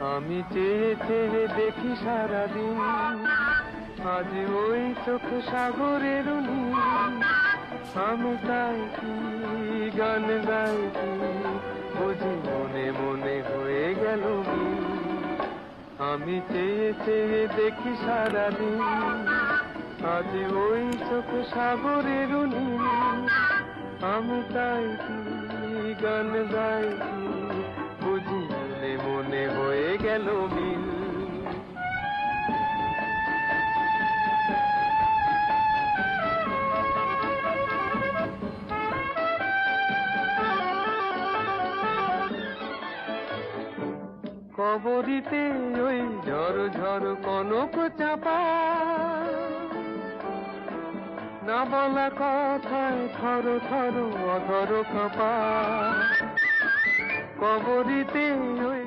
আমি চেয়ে চেয়ে দেখি সারাদিন, আজ ওই চোখ সাগরের নীল। আমি তাই কি গান গাই কি, বুঝি মনে মনে হয়ে গেল মিল। আমি চেয়ে চেয়ে দেখি সারাদিন, আজ ওই চোখ সাগরের নীল। আমি তাই কি গান গাই কি, বুঝি মনে মনে হয়ে গেল মিল। কবরিতে ওই ঝড় ঝড় কনক চাপা, না বলা কথায় থর থর অধর কাঁপা। কবরিতে ওই